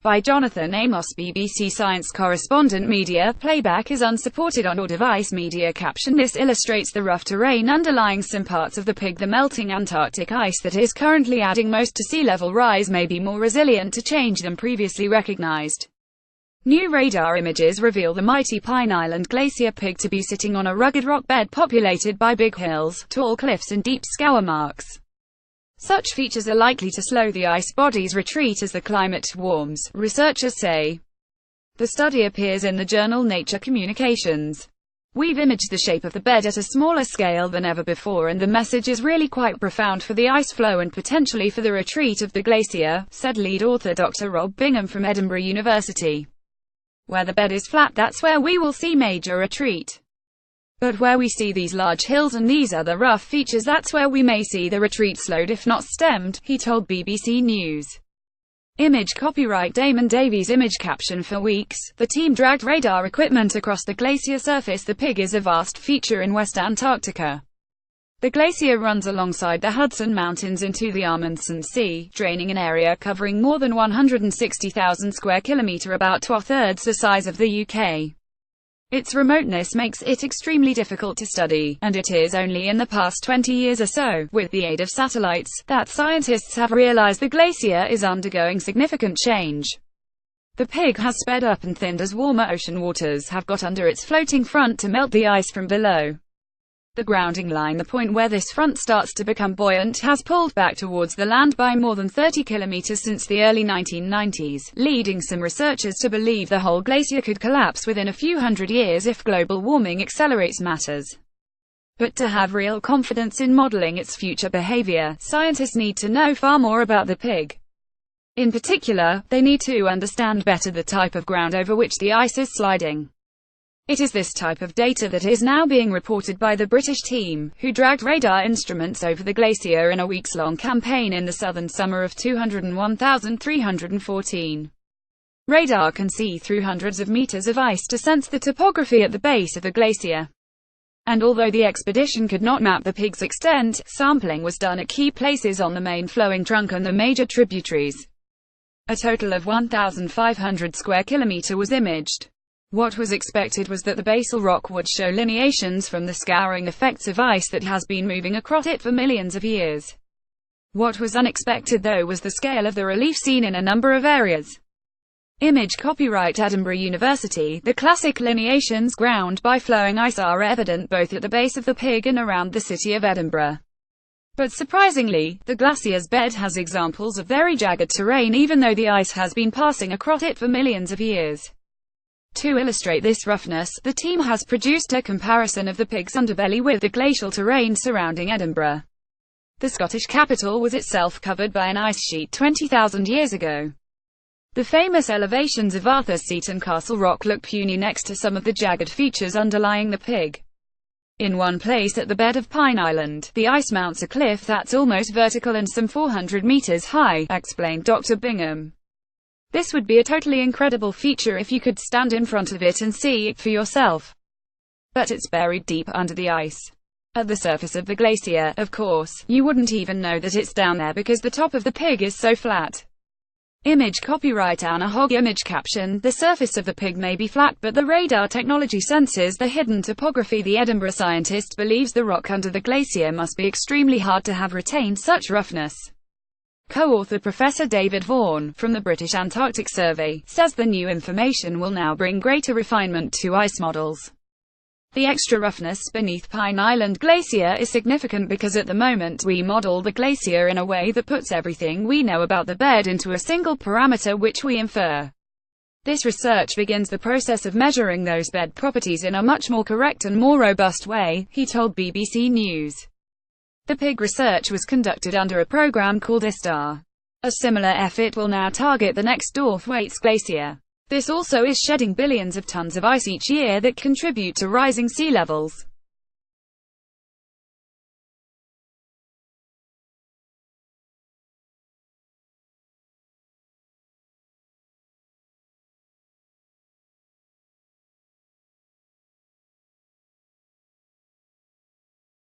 By Jonathan Amos, BBC Science Correspondent. Media playback is unsupported on your device. Media caption: This illustrates the rough terrain underlying some parts of the PIG. The melting Antarctic ice that is currently adding most to sea level rise may be more resilient to change than previously recognized. New radar images reveal the mighty Pine Island Glacier PIG to be sitting on a rugged rock bed populated by big hills, tall cliffs and deep scour marks. Such features are likely to slow the ice body's retreat as the climate warms, researchers say. The study appears in the journal Nature Communications. We've imaged the shape of the bed at a smaller scale than ever before, and the message is really quite profound for the ice flow and potentially for the retreat of the glacier, said lead author Dr. Rob Bingham from Edinburgh University. Where the bed is flat, that's where we will see major retreat. But where we see these large hills and these other rough features, that's where we may see the retreat slowed if not stemmed, he told BBC News. Image copyright Damon Davies. Image caption: For weeks, the team dragged radar equipment across the glacier surface. The PIG is a vast feature in West Antarctica. The glacier runs alongside the Hudson Mountains into the Amundsen Sea, draining an area covering more than 160,000 square kilometres, about 2/3 the size of the UK. Its remoteness makes it extremely difficult to study, and it is only in the past 20 years or so, with the aid of satellites, that scientists have realized the glacier is undergoing significant change. The PIG has sped up and thinned as warmer ocean waters have got under its floating front to melt the ice from below. The grounding line, the point where this front starts to become buoyant, has pulled back towards the land by more than 30 kilometers since the early 1990s, leading some researchers to believe the whole glacier could collapse within a few hundred years if global warming accelerates matters. But to have real confidence in modeling its future behavior, scientists need to know far more about the PIG. In particular, they need to understand better the type of ground over which the ice is sliding. It is this type of data that is now being reported by the British team, who dragged radar instruments over the glacier in a weeks-long campaign in the southern summer of 201,314. Radar can see through hundreds of meters of ice to sense the topography at the base of the glacier. And although the expedition could not map the PIG's extent, sampling was done at key places on the main flowing trunk and the major tributaries. A total of 1,500 square kilometers was imaged. What was expected was that the basal rock would show lineations from the scouring effects of ice that has been moving across it for millions of years. What was unexpected, though, was the scale of the relief seen in a number of areas. Image copyright Edinburgh University. The classic lineations ground by flowing ice are evident both at the base of the PIG and around the city of Edinburgh. But surprisingly, the glacier's bed has examples of very jagged terrain even though the ice has been passing across it for millions of years. To illustrate this roughness, the team has produced a comparison of the PIG's underbelly with the glacial terrain surrounding Edinburgh. The Scottish capital was itself covered by an ice sheet 20,000 years ago. The famous elevations of Arthur's Seat and Castle Rock look puny next to some of the jagged features underlying the PIG. In one place at the bed of Pine Island, the ice mounts a cliff that's almost vertical and some 400 meters high, explained Dr. Bingham. This would be a totally incredible feature if you could stand in front of it and see it for yourself. But it's buried deep under the ice. At the surface of the glacier, of course, you wouldn't even know that it's down there because the top of the PIG is so flat. Image copyright Anna Hogg. Image caption: The surface of the PIG may be flat, but the radar technology senses the hidden topography. The Edinburgh scientist believes the rock under the glacier must be extremely hard to have retained such roughness. Co-author Professor David Vaughan, from the British Antarctic Survey, says the new information will now bring greater refinement to ice models. The extra roughness beneath Pine Island Glacier is significant because at the moment we model the glacier in a way that puts everything we know about the bed into a single parameter which we infer. This research begins the process of measuring those bed properties in a much more correct and more robust way, he told BBC News. The PIG research was conducted under a program called ISTAR. A similar effort will now target the next door Thwaites Glacier. This also is shedding billions of tons of ice each year that contribute to rising sea levels.